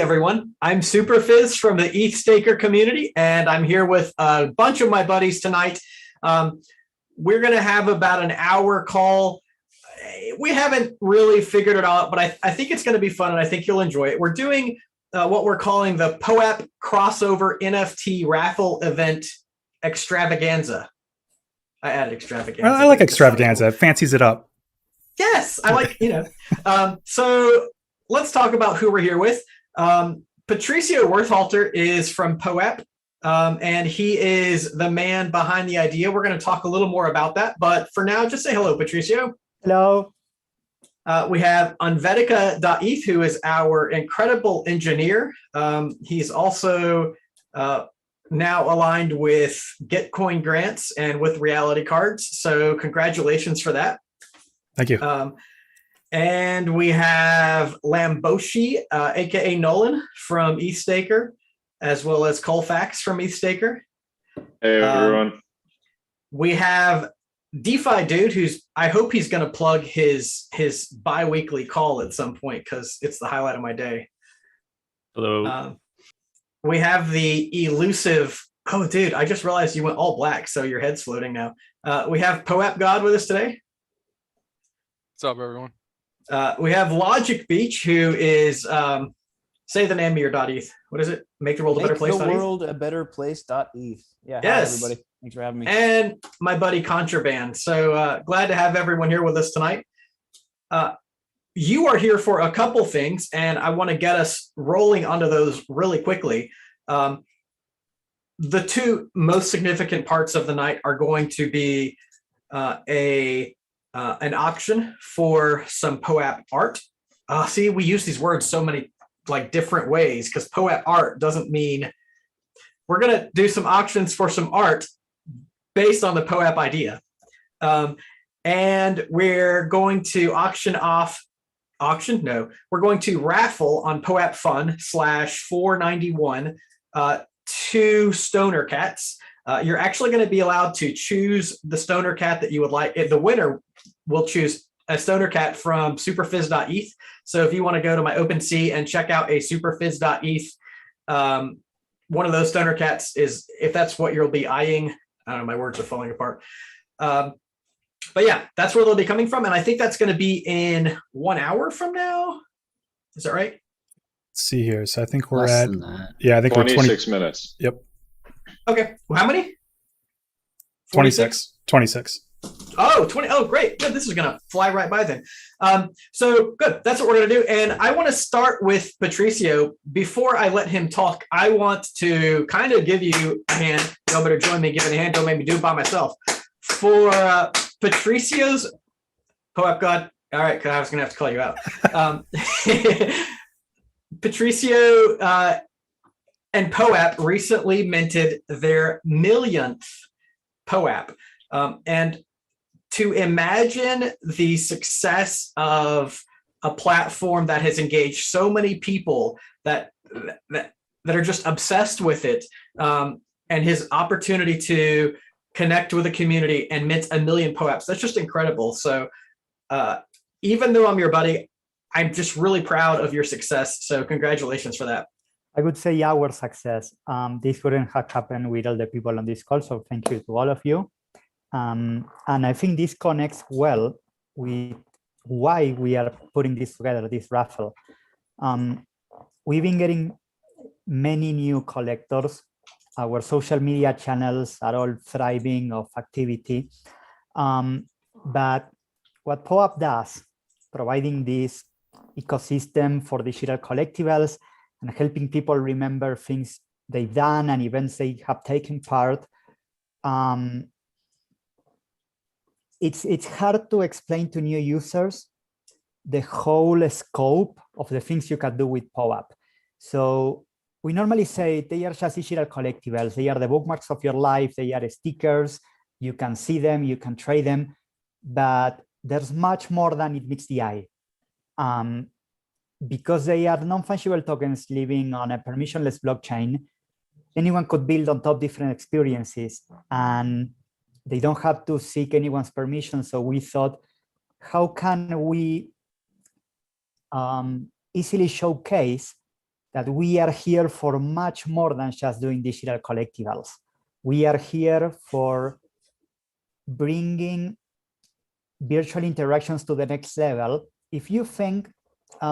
everyone, I'm Superfizz from the EthStaker community, and I'm here with a bunch of my buddies tonight. We're going to have about an hour call. We haven't really figured it out, but I think it's going to be fun, and I think you'll enjoy it. We're doing what we're calling the POAP crossover NFT raffle event extravaganza. I added extravaganza. I like extravaganza. It fancies it up. Yes, I like, So let's talk about who we're here with. Patricio Werthalter is from POAP, and he is the man behind the idea. We're going to talk a little more about that, but for now, just say hello, Patricio. Hello. We have Unvetica.eth, who is our incredible engineer. He's also now aligned with Gitcoin grants and with reality cards, so congratulations for that. Thank you. And we have Lamboshi, aka Nolan from EthStaker, as well as Colfax from EthStaker. Hey everyone. We have DeFi Dude, who's I hope he's going to plug his bi-weekly call at some point because it's the highlight of my day. Hello. We have the elusive. Oh, dude! I just realized you went all black, so your head's floating now. We have POAP God with us today. What's up, everyone? We have Logic Beach, who is say the name of your .eth. What is it? Make the world a better place. Make the world a better place.eth. Yeah. Yes. Hi, everybody. Thanks for having me. And my buddy Contraband. So glad to have everyone here with us tonight. You are here for a couple things, and I want to get us rolling onto those really quickly. The two most significant parts of the night are going to be an auction for some POAP art. See, we use these words so many different ways because POAP art doesn't mean we're going to do some auctions for some art based on the POAP idea. And we're going to we're going to raffle on POAP.fun /491 two Stoner Cats. You're actually going to be allowed to choose the Stoner Cat that you would like. The winner will choose a Stoner Cat from superfizz.eth. So if you want to go to my OpenSea and check out a superfizz.eth, one of those Stoner Cats is, if that's what you'll be eyeing. I don't know, my words are falling apart. But yeah, that's where they'll be coming from. And I think that's going to be in 1 hour from now. Is that right? Let's see here. So I think we're Less at, than that. yeah, I think 26 we're minutes. Yep. Okay. Well, how many? 26. 26. Oh, 20. Oh, great. Good. This is going to fly right by then. So good. That's what we're going to do. And I want to start with Patricio. Before I let him talk, I want to kind of give you a hand. Y'all better join me giving a hand. Don't make me do it by myself. For Patricio's POAP God. All right, because I was going to have to call you out. Patricio and POAP recently minted their millionth POAP. And to imagine the success of a platform that has engaged so many people that are just obsessed with it, and his opportunity to connect with the community and mint 1 million POAPs, that's just incredible. So even though I'm your buddy, I'm just really proud of your success. So congratulations for that. I would say our success. This wouldn't have happened with all the people on this call. So thank you to all of you. And I think this connects well with why we are putting this together, this raffle. We've been getting many new collectors. Our social media channels are all thriving of activity. But what POAP does, providing this ecosystem for digital collectibles and helping people remember things they've done and events they have taken part, it's hard to explain to new users the whole scope of the things you can do with POAP. So we normally say they are just digital collectibles. They are the bookmarks of your life. They are stickers. You can see them, you can trade them, but there's much more than it meets the eye. Because they are non-fungible tokens living on a permissionless blockchain, anyone could build on top different experiences, and they don't have to seek anyone's permission. So we thought, how can we easily showcase that we are here for much more than just doing digital collectibles. We are here for bringing virtual interactions to the next level. If you think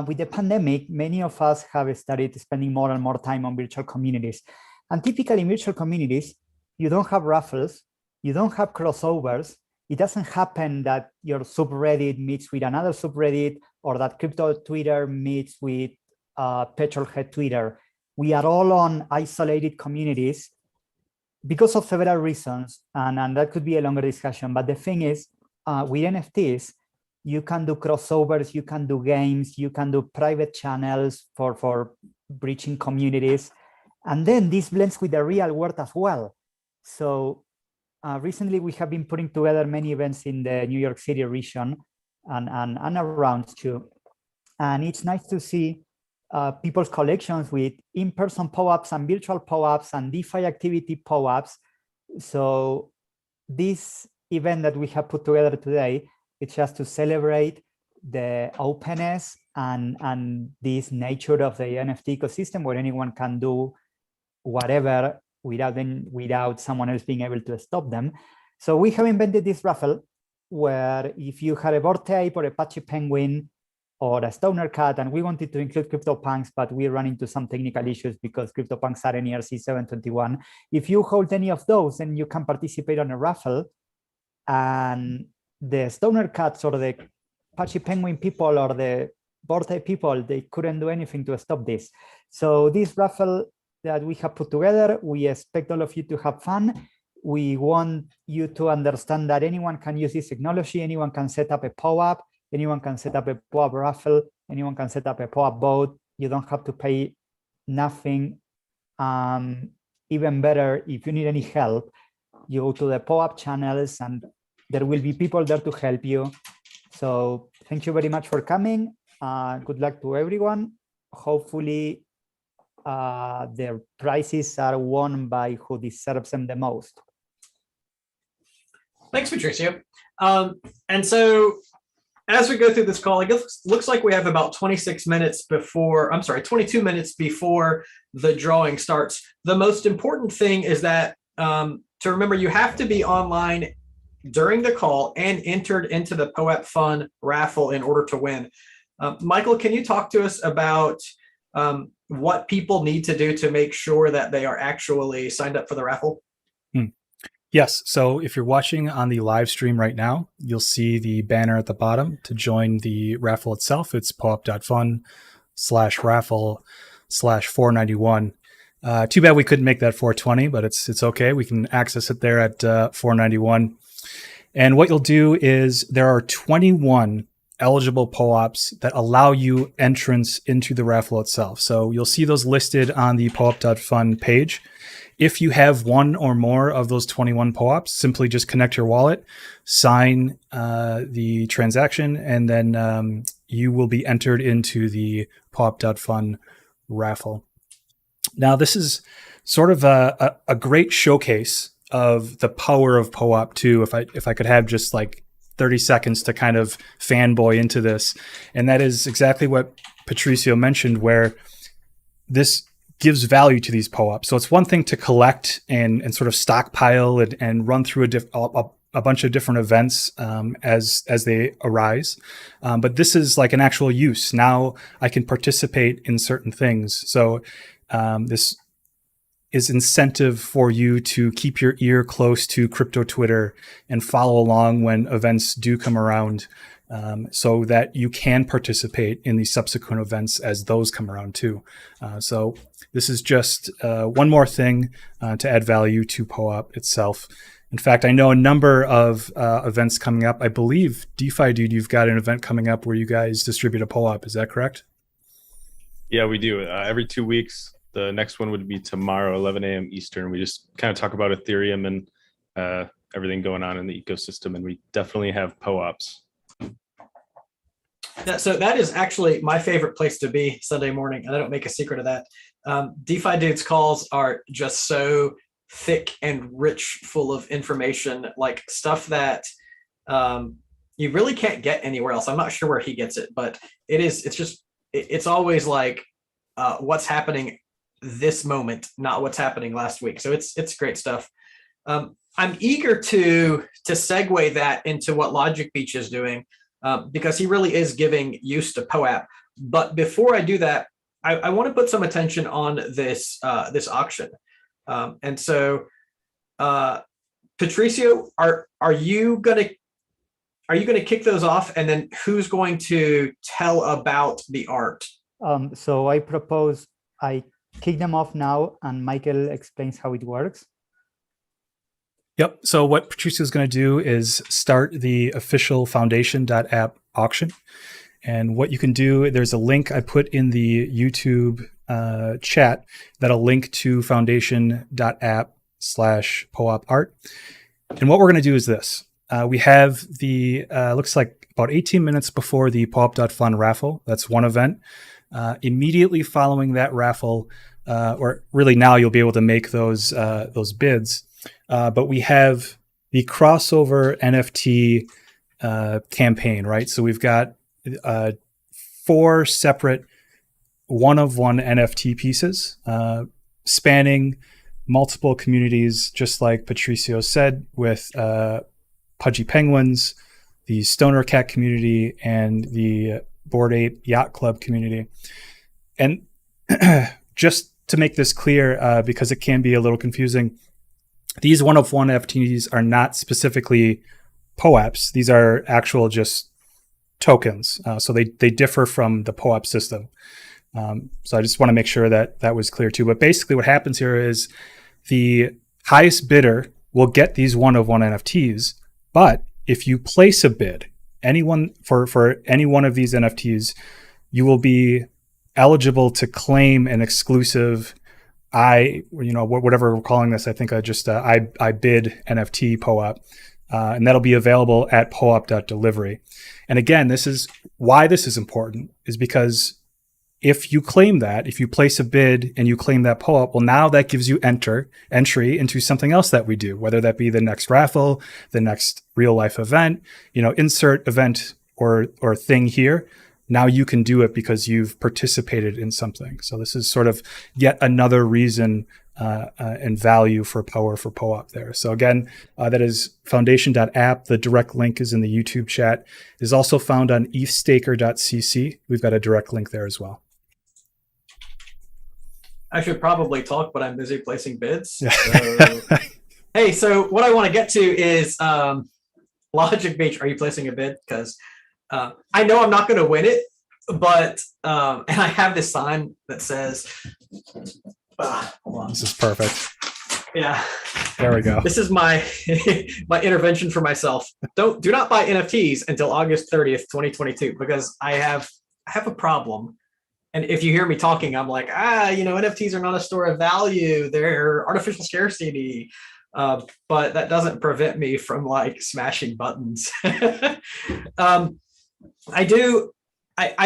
with the pandemic, many of us have started spending more and more time on virtual communities. And typically in virtual communities, you don't have raffles, you don't have crossovers. It doesn't happen that your subreddit meets with another subreddit or that crypto Twitter meets with petrolhead Twitter. We are all on isolated communities because of several reasons, and that could be a longer discussion. But the thing is, with NFTs, you can do crossovers, you can do games, you can do private channels for breaching communities. And then this blends with the real world as well. So recently we have been putting together many events in the New York City region and around too. And it's nice to see people's collections with in-person POAPs and virtual POAPs and DeFi activity POAPs. So this event that we have put together today, it's just to celebrate the openness and this nature of the NFT ecosystem where anyone can do whatever without someone else being able to stop them. So we have invented this raffle where if you had a Bored Ape or a Pudgy Penguin or a Stoner Cat, and we wanted to include CryptoPunks, but we ran into some technical issues because CryptoPunks are in ERC 721. If you hold any of those, then you can participate on a raffle, and the Stoner Cats or the Pudgy Penguin people or the Bored Ape people, they couldn't do anything to stop this. So this raffle that we have put together, we expect all of you to have fun. We want you to understand that anyone can use this technology, anyone can set up a POAP, anyone can set up a POAP raffle, anyone can set up a POAP boat. You don't have to pay nothing. Even better, if you need any help, you go to the POAP channels and there will be people there to help you. So thank you very much for coming. Good luck to everyone. Hopefully their prizes are won by who deserves them the most. Thanks, Patricio. And so as we go through this call, it looks like we have about 22 minutes before the drawing starts. The most important thing is that to remember, you have to be online during the call and entered into the POAP.fun raffle in order to win. Michael, can you talk to us about what people need to do to make sure that they are actually signed up for the raffle? Yes. So if you're watching on the live stream right now, you'll see the banner at the bottom to join the raffle itself. It's POAP.fun/raffle/491. Too bad we couldn't make that 420, but it's okay. We can access it there at 491. And what you'll do is there are 21 eligible POAPs that allow you entrance into the raffle itself. So you'll see those listed on the POAP.fun page. If you have one or more of those 21 POAPs, simply just connect your wallet, sign the transaction, and then you will be entered into the POAP.fun raffle. Now, this is sort of a great showcase of the power of POAP too. If I could have just like 30 seconds to kind of fanboy into this. And that is exactly what Patricio mentioned, where this gives value to these POAPs. So it's one thing to collect and sort of stockpile and run through a bunch of different events as they arise. But this is like an actual use. Now I can participate in certain things. So this is incentive for you to keep your ear close to crypto Twitter and follow along when events do come around, so that you can participate in the subsequent events as those come around too. So this is just one more thing to add value to POAP itself. In fact, I know a number of events coming up. I believe DeFi Dude, you've got an event coming up where you guys distribute a POAP. Is that correct? Yeah, we do. Every 2 weeks. The next one would be tomorrow, 11 a.m. Eastern. We just kind of talk about Ethereum and everything going on in the ecosystem, and we definitely have POAPs. So that is actually my favorite place to be Sunday morning, and I don't make a secret of that. DeFi Dude's calls are just so thick and rich, full of information, like stuff that you really can't get anywhere else. I'm not sure where he gets it, but it's always like what's happening this moment, not what's happening last week. So it's great stuff. I'm eager to segue that into what Logic Beach is doing, because he really is giving use to POAP. But before I do that, I want to put some attention on this auction. And so, Patricio, are you gonna kick those off, and then who's going to tell about the art? So I propose I kick them off now, and Michael explains how it works. Yep. So what Patricio is going to do is start the official foundation.app auction. And what you can do, there's a link I put in the YouTube chat that'll link to foundation.app/POAP.art. And what we're going to do is this. We have the, looks like about 18 minutes before the POAP..fun raffle. That's one event. Immediately following that raffle, or really now you'll be able to make those bids. But we have the crossover NFT campaign, right? So we've got 4 separate one-of-one NFT pieces spanning multiple communities, just like Patricio said, with Pudgy Pengins, the Stoner Cat community, and the Ape Yacht Club community. And just to make this clear, because it can be a little confusing, these one-of-one NFTs are not specifically POAPs. These are actual just tokens. So they differ from the POAP system. So I just want to make sure that that was clear too. But basically what happens here is the highest bidder will get these one-of-one NFTs. But if you place a bid, anyone for any one of these NFTs, you will be eligible to claim an exclusive whatever we're calling this, I think I bid NFT POAP, and that'll be available at POAP.delivery. And again, this is why this is important, is because if you claim that, if you place a bid and you claim that POAP, well, now that gives you entry into something else that we do, whether that be the next raffle, the next real life event, insert event or thing here. Now you can do it because you've participated in something. So this is sort of yet another reason and value for power for POAP there. So again, that is foundation.app. The direct link is in the YouTube chat. It is also found on EthStaker.cc. We've got a direct link there as well. I should probably talk, but I'm busy placing bids. So. Hey, so what I want to get to is Logic Beach. Are you placing a bid? Because I know I'm not going to win it, but and I have this sign that says, hold on. This is perfect. Yeah. There we go. This is my my intervention for myself. Do not buy NFTs until August 30th, 2022, because I have a problem. And if you hear me talking, I'm like, NFTs are not a store of value. They're artificial scarcity. But that doesn't prevent me from smashing buttons. I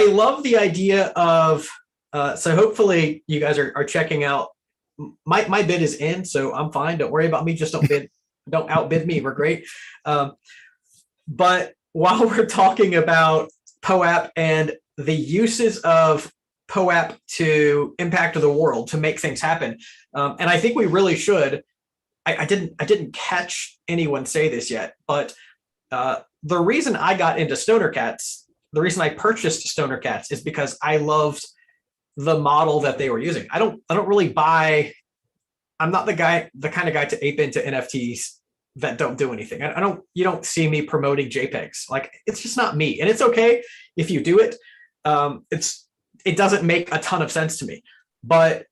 love the idea of, so hopefully you guys are checking out. My bid is in, so I'm fine. Don't worry about me. Just don't outbid me. We're great. But while we're talking about POAP and the uses of POAP to impact the world, to make things happen, and I think we really should. I didn't catch anyone say this yet, but the reason I got into Stoner Cats, the reason I purchased Stoner Cats, is because I loved the model that they were using. I don't really buy. I'm not the kind of guy to ape into NFTs that don't do anything. You don't see me promoting JPEGs. It's just not me, and it's okay if you do it. It doesn't make a ton of sense to me, but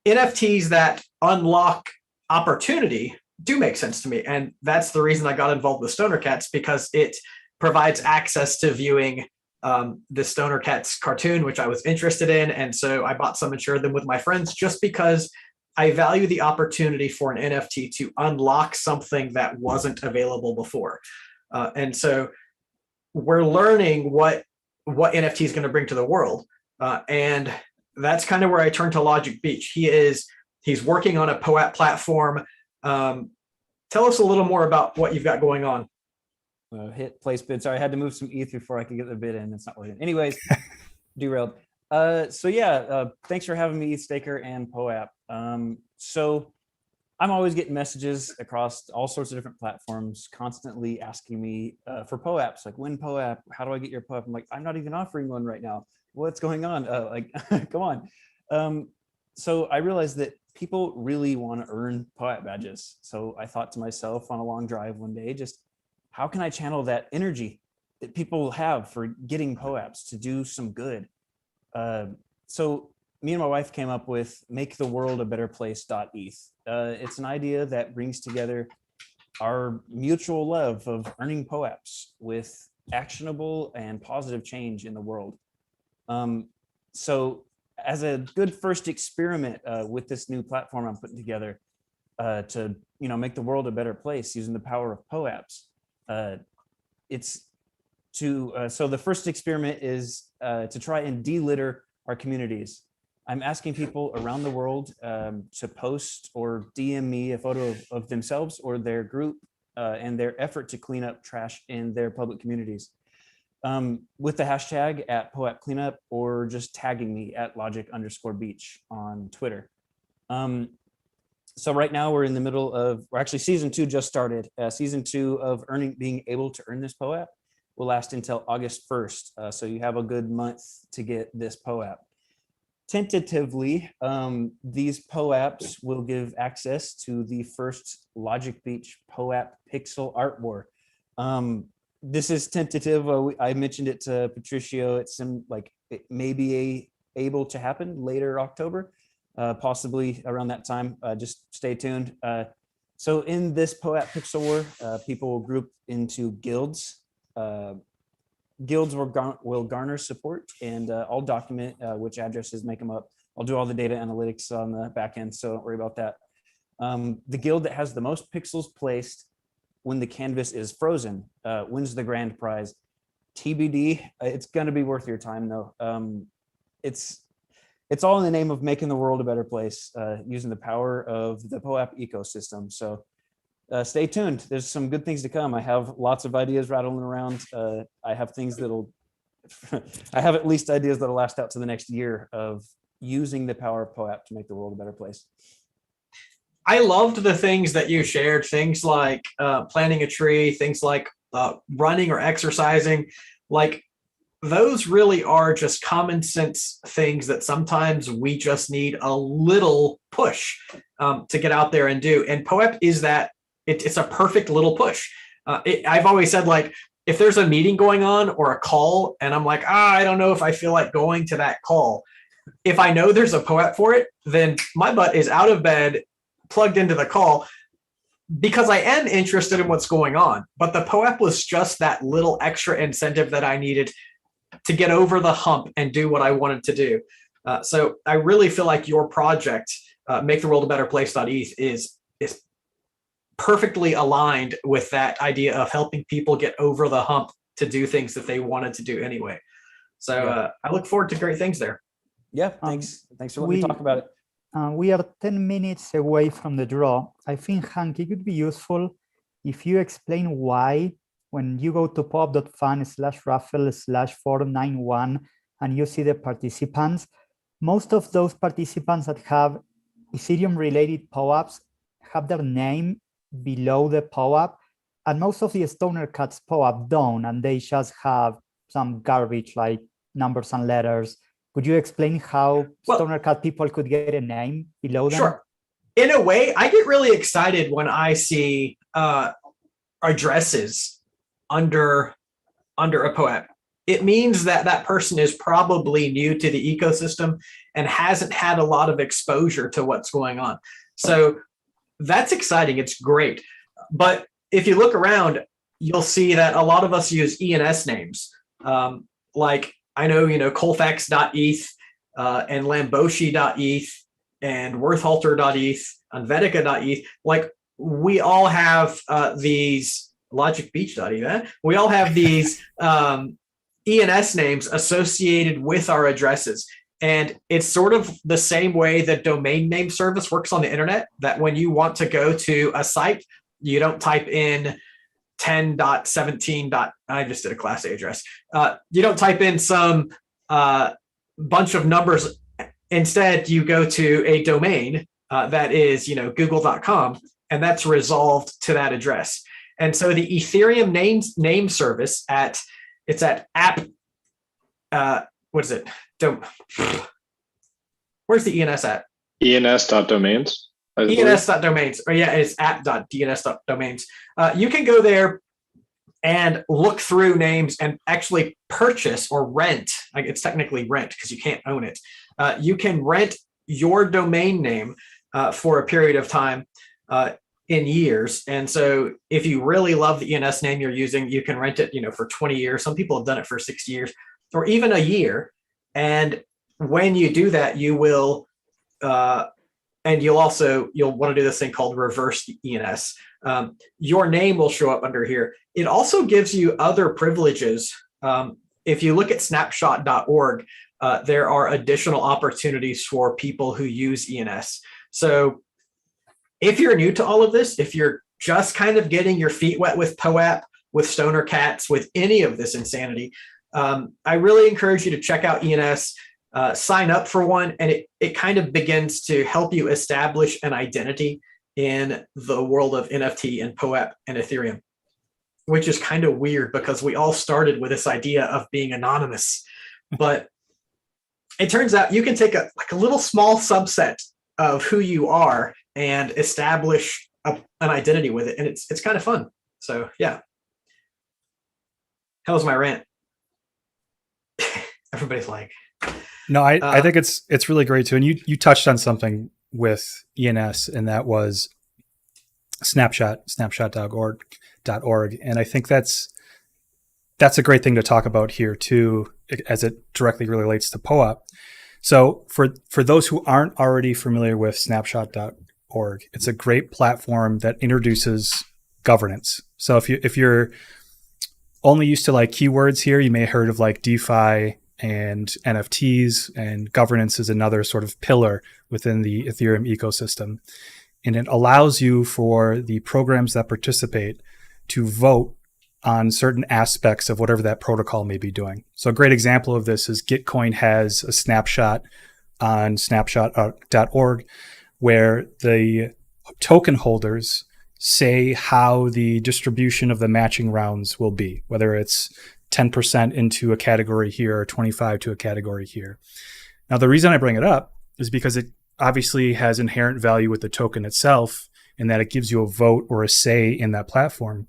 NFTs that unlock opportunity do make sense to me. And that's the reason I got involved with Stoner Cats, because it provides access to viewing the Stoner Cats cartoon, which I was interested in. And so I bought some and shared them with my friends, just because I value the opportunity for an NFT to unlock something that wasn't available before. And so we're learning what NFT is going to bring to the world. And that's kind of where I turn to Logic Beach. He's working on a POAP platform. Tell us a little more about what you've got going on. Hit place bid. Sorry, I had to move some ETH before I could get the bid in. It's not working. Anyways, derailed. So yeah, thanks for having me, EthStaker and POAP. So I'm always getting messages across all sorts of different platforms, constantly asking me for POAPs, like when POAP, how do I get your POAP? I'm like, I'm not even offering one right now. What's going on? Like, come on. So I realized that people really want to earn POAP badges. So I thought to myself on a long drive one day, just how can I channel that energy that people have for getting POAPs to do some good? So me and my wife came up with make the world a better place.eth. It's an idea that brings together our mutual love of earning POAPs with actionable and positive change in the world. So as a good first experiment with this new platform I'm putting together to make the world a better place using the power of POAPs, so the first experiment is to try and de-litter our communities. I'm asking people around the world to post or DM me a photo of themselves or their group and their effort to clean up trash in their public communities with the hashtag at POAP cleanup or just tagging me at logic_beach on Twitter. So right now we're in the middle of, or actually season 2 just started. Season 2 of being able to earn this POAP will last until August 1st. So you have a good month to get this POAP. Tentatively, these POAPs will give access to the first Logic Beach POAP pixel art war. This is tentative. I mentioned it to Patricio. It's like it may be able to happen later October, possibly around that time. Just stay tuned. So in this POAP pixel war, people will group into guilds. Guilds will garner support, and I'll document which addresses make them up. I'll do all the data analytics on the back end, so don't worry about that. The guild that has the most pixels placed when the canvas is frozen wins the grand prize. TBD, it's going to be worth your time though. It's all in the name of making the world a better place using the power of the POAP ecosystem. So stay tuned. There's some good things to come. I have lots of ideas rattling around. I have things that'll, I have at least ideas that'll last out to the next year of using the power of POAP to make the world a better place. I loved the things that you shared, things like planting a tree, things like running or exercising. Like those really are just common sense things that sometimes we just need a little push to get out there and do. And POAP is that. It's a perfect little push. I've always said, like, if there's a meeting going on or a call and I'm like, I don't know if I feel like going to that call. If I know there's a POAP for it, then my butt is out of bed, plugged into the call, because I am interested in what's going on. But the POAP was just that little extra incentive that I needed to get over the hump and do what I wanted to do. So I really feel like your project, Make the World a Better Place.eth, is perfectly aligned with that idea of helping people get over the hump to do things that they wanted to do anyway. So yeah. I look forward to great things there. Yeah, thanks. Thanks for letting me talk about it. We are 10 minutes away from the draw. I think, Hank, it could be useful if you explain why, when you go to POAP.fun/Raffle/491 and you see the participants, most of those participants that have Ethereum-related POAPs have their name below the POAP, and most of the Stoner Cat's POAP don't, and they just have some garbage like numbers and letters. Could you explain how Stoner Cat people could get a name below them? Sure. In a way, I get really excited when I see addresses under a POAP. It means that that person is probably new to the ecosystem and hasn't had a lot of exposure to what's going on. So that's exciting. It's great. But if you look around, you'll see that a lot of us use ENS names. Like I know, Colfax.eth and Lamboshi.eth and Worthhalter.eth and Vetica.eth. Like we all have these Logic Beach.eth. We all have these ENS names associated with our addresses. And it's sort of the same way that domain name service works on the internet, that when you want to go to a site, you don't type in 10.17. I just did a class A address. You don't type in some bunch of numbers. Instead, you go to a domain that is, google.com, and that's resolved to that address. And so the Ethereum name service it's at app, what is it? Where's the ENS at? ENS.domains. ENS.domains. Oh yeah, it's app.dns.domains. You can go there and look through names and actually purchase or rent. Like, it's technically rent because you can't own it. You can rent your domain name for a period of time in years. And so if you really love the ENS name you're using, you can rent it, for 20 years. Some people have done it for 6 years or even a year. And when you do that, you will, and you'll want to do this thing called reverse ENS. Your name will show up under here. It also gives you other privileges. If you look at Snapshot.org, there are additional opportunities for people who use ENS. So if you're new to all of this, if you're just kind of getting your feet wet with POAP, with Stoner Cats, with any of this insanity, I really encourage you to check out ENS, sign up for one, and it kind of begins to help you establish an identity in the world of NFT and POAP and Ethereum, which is kind of weird because we all started with this idea of being anonymous. But it turns out you can take a little small subset of who you are and establish an identity with it. And it's kind of fun. So yeah. How was my rant? Everybody's like, no, I think it's really great too. And you touched on something with ENS, and that was snapshot.org. And I think that's a great thing to talk about here too, as it directly relates to POAP. So for those who aren't already familiar with snapshot.org, it's a great platform that introduces governance. So if you're only used to like keywords here, you may have heard of like DeFi and NFTs, and governance is another sort of pillar within the Ethereum ecosystem. And it allows you, for the programs that participate, to vote on certain aspects of whatever that protocol may be doing. So a great example of this is Gitcoin has a snapshot on snapshot.org where the token holders say how the distribution of the matching rounds will be, whether it's 10% into a category here or 25 to a category here. Now, the reason I bring it up is because it obviously has inherent value with the token itself, in that it gives you a vote or a say in that platform.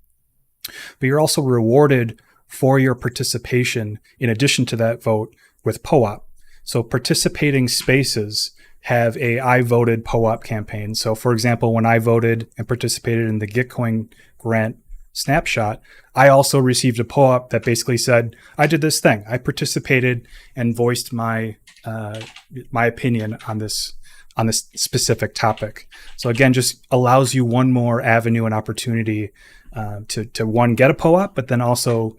But you're also rewarded for your participation in addition to that vote with POAP. So participating spaces have a I voted POAP campaign. So for example, when I voted and participated in the Gitcoin grant snapshot, I also received a POAP that basically said, I did this thing. I participated and voiced my opinion on this specific topic. So again, just allows you one more avenue and opportunity to one, get a POAP, but then also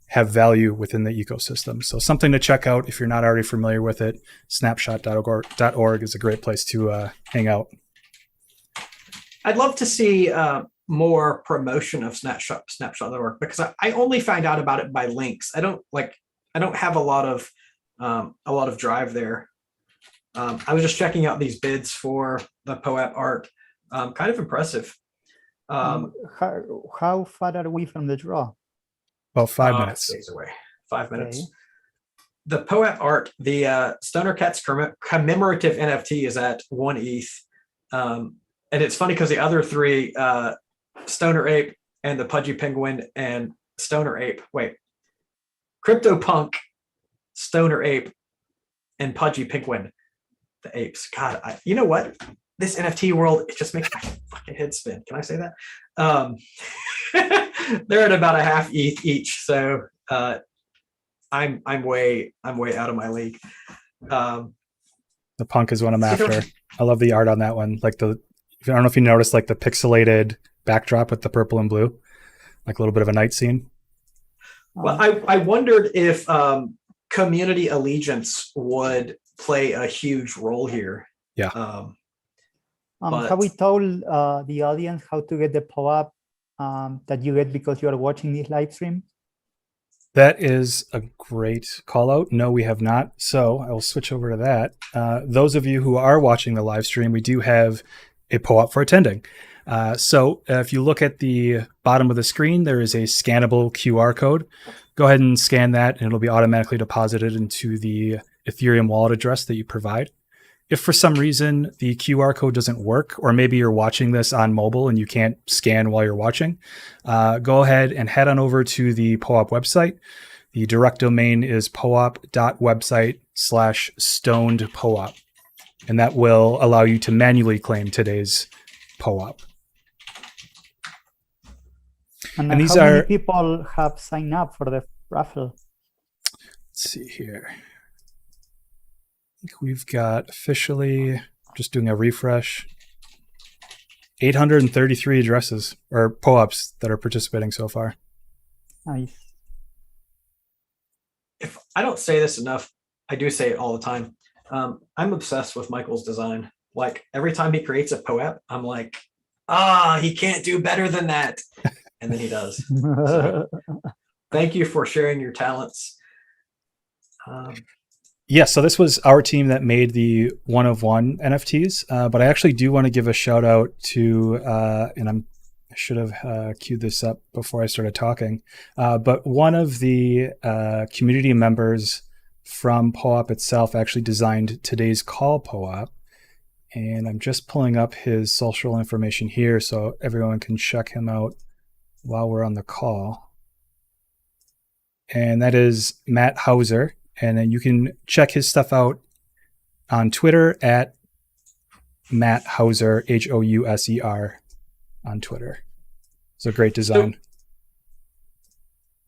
have value within the ecosystem. So something to check out if you're not already familiar with it. Snapshot.org is a great place to hang out. I'd love to see more promotion of Snapshot.org, because I only find out about it by links. I don't have a lot of drive there. I was just checking out these bids for the POAP.art. Kind of impressive. How far are we from the draw? Well, 5 minutes. Days away. 5 minutes. Okay. The POAP.art, the Stoner Cat's commemorative NFT, is at 1 ETH. And it's funny because the other three, Stoner Ape and the Pudgy Penguin and Stoner Ape, CryptoPunk, Stoner Ape, and Pudgy Penguin, the apes. God, you know what? This NFT world, it just makes my fucking head spin. Can I say that? They're at about a half ETH each, so I'm way out of my league. The punk is what I'm after. I love the art on that one. Like I don't know if you noticed, like the pixelated backdrop with the purple and blue, like a little bit of a night scene. Well, I wondered if community allegiance would play a huge role here. Yeah. Have we told the audience how to get the POAP that you get because you are watching this live stream? That is a great call out. No, we have not. So I will switch over to that. Those of you who are watching the live stream, we do have a POAP for attending. So if you look at the bottom of the screen, there is a scannable QR code. Go ahead and scan that and it'll be automatically deposited into the Ethereum wallet address that you provide. If for some reason the QR code doesn't work, or maybe you're watching this on mobile and you can't scan while you're watching, go ahead and head on over to the POAP website. The direct domain is POAP.website/stonedPOAP. And that will allow you to manually claim today's POAP. And these how many people have signed up for the raffle? Let's see here. I think we've got officially, just doing a refresh, 833 addresses or POAPs that are participating so far. Nice. If I don't say this enough, I do say it all the time. I'm obsessed with Michael's design. Like every time he creates a POAP, I'm like, he can't do better than that. And then he does. So, thank you for sharing your talents. So this was our team that made the 1 of 1 NFTs, but I actually do want to give a shout out to, and I should have queued this up before I started talking, but one of the community members from POAP itself actually designed today's call POAP, and I'm just pulling up his social information here so everyone can check him out while we're on the call. And that is Matt Hauser. And then you can check his stuff out on Twitter at Matt Hauser, Houser on Twitter. It's a great design. So,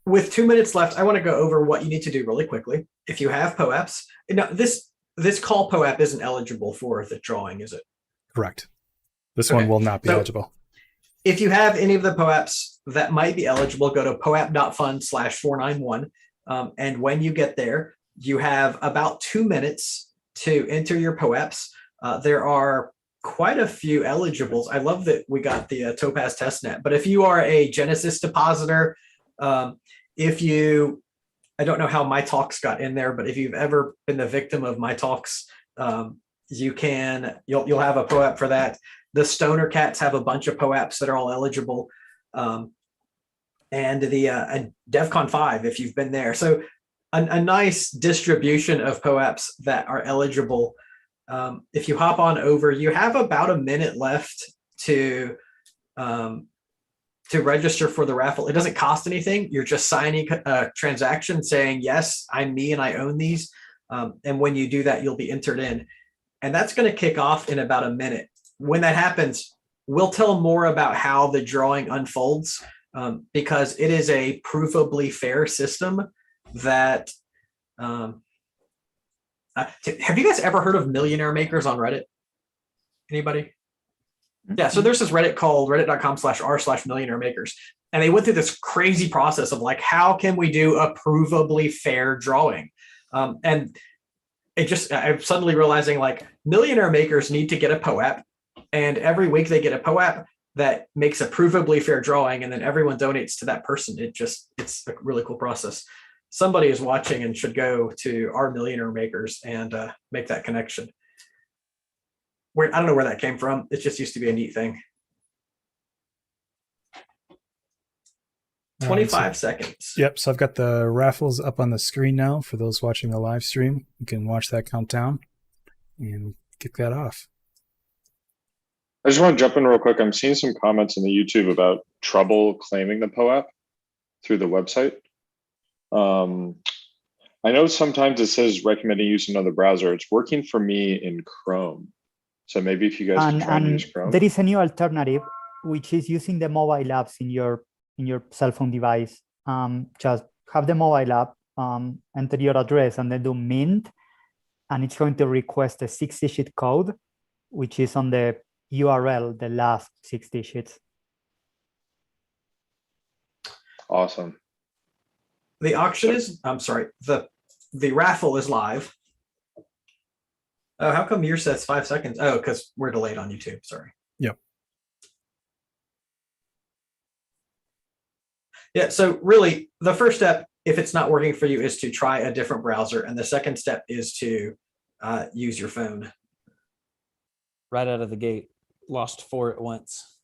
with 2 minutes left, I want to go over what you need to do really quickly. If you have POAPs, now this call POAP isn't eligible for the drawing, is it? Correct. This one will not be eligible. If you have any of the POAPs that might be eligible, go to POAP.fun/491. And when you get there, you have about 2 minutes to enter your POAPs. There are quite a few eligibles. I love that we got the Topaz testnet, but if you are a Genesis depositor, I don't know how my talks got in there, but if you've ever been the victim of my talks, you'll have a POAP for that. The Stoner Cats have a bunch of POAPs that are all eligible. And the DEFCON 5, if you've been there. So a nice distribution of POAPs that are eligible. If you hop on over, you have about a minute left to register for the raffle. It doesn't cost anything. You're just signing a transaction saying, yes, I'm me and I own these. And when you do that, you'll be entered in. And that's going to kick off in about a minute. When that happens, we'll tell more about how the drawing unfolds, because it is a provably fair system that have you guys ever heard of millionaire makers on Reddit? Anybody? Yeah, so there's this Reddit called reddit.com/r/millionaire makers. And they went through this crazy process of like, how can we do a provably fair drawing? And I'm suddenly realizing like millionaire makers need to get a POAP, and every week they get a POAP that makes a provably fair drawing, and then everyone donates to that person. It's a really cool process. Somebody is watching and should go to our millionaire makers and make that connection. I don't know where that came from. It just used to be a neat thing. 25 seconds. Yep. So I've got the raffles up on the screen now for those watching the live stream. You can watch that countdown and kick that off. I just want to jump in real quick. I'm seeing some comments in the YouTube about trouble claiming the POAP through the website. I know sometimes it says recommending use another browser. It's working for me in Chrome. So maybe if you guys can try and use Chrome. There is a new alternative, which is using the mobile apps in your cell phone device. Just have the mobile app, enter your address, and then do mint, and it's going to request a 6-digit code, which is on the URL, the last 6 digits. Awesome. The auction is, I'm sorry, the raffle is live. Oh, how come yours says 5 seconds? Oh, because we're delayed on YouTube. Sorry. Yep. Yeah. So really, the first step if it's not working for you, is to try a different browser. And the second step is to use your phone. Right out of the gate, lost 4 at once.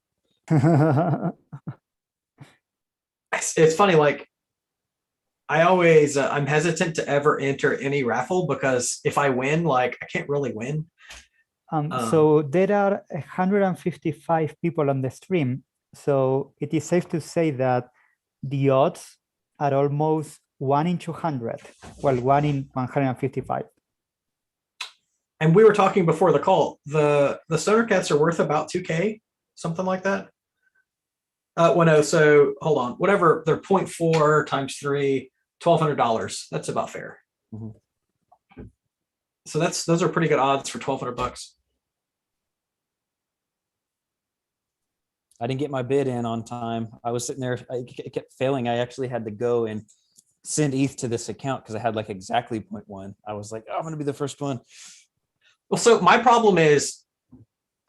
It's funny, like I always, I'm hesitant to ever enter any raffle because if I win, like I can't really win. So there are 155 people on the stream. So it is safe to say that the odds are almost 1 in 200. Well, 1 in 155. And we were talking before the call, the Stoner Cats are worth about 2K, something like that. Well, no, so hold on, whatever, they're 0.4 times 3, $1,200. That's about fair. Mm-hmm. So those are pretty good odds for $1,200. I didn't get my bid in on time. I was sitting there, I kept failing. I actually had to go and send ETH to this account because I had like exactly 0.1. I was like, oh, I'm going to be the first one. Well, so my problem is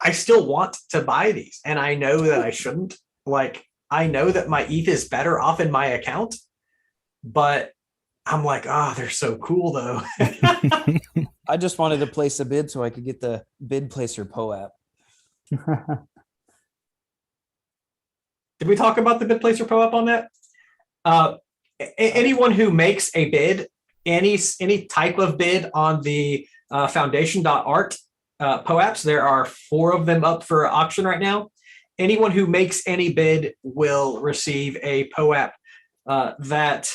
I still want to buy these and I know that I shouldn't. Like, I know that my ETH is better off in my account, but I'm like, oh, they're so cool though. I just wanted to place a bid so I could get the bid placer POAP. Did we talk about the bid placer POAP on that? Anyone who makes a bid, any type of bid on the foundation.art POAPs, there are 4 of them up for auction right now. Anyone who makes any bid will receive a POAP that,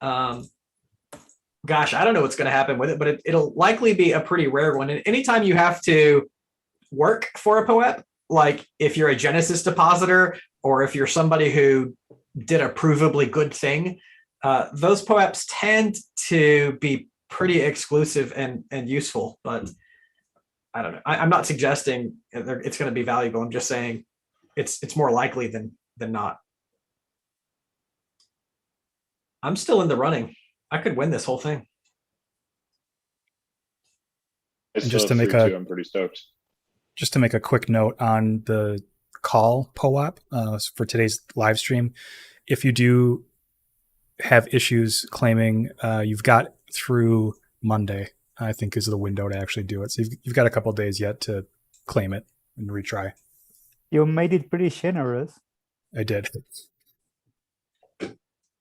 gosh, I don't know what's going to happen with it, but it'll likely be a pretty rare one. And anytime you have to work for a POAP, like if you're a Genesis depositor or if you're somebody who did a provably good thing, those POAPs tend to be pretty exclusive and useful. But I don't know. I'm not suggesting it's going to be valuable. I'm just saying it's more likely than not. I'm still in the running. I could win this whole thing. Just to make I'm pretty stoked. Just to make a quick note on the call POAP for today's live stream, if you do have issues claiming, you've got through Monday, I think is the window to actually do it. So you've got a couple of days yet to claim it and retry. You made it pretty generous. I did.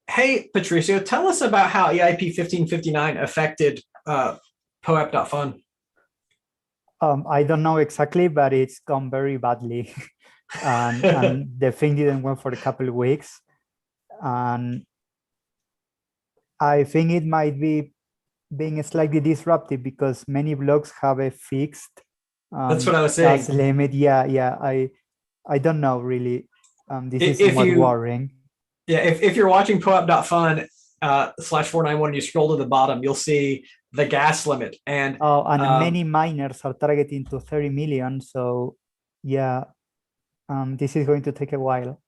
Hey, Patricio, tell us about how EIP 1559 affected POAP.fun. I don't know exactly, but it's gone very badly. and the thing didn't work for a couple of weeks. And I think it might be being slightly disruptive because many blogs have a fixed that's what I was saying. limit. Yeah. I don't know really. This is somewhat worrying. Yeah, if you're watching POAP.fun /491 and you scroll to the bottom, you'll see the gas limit. And many miners are targeting to 30 million. So yeah, this is going to take a while.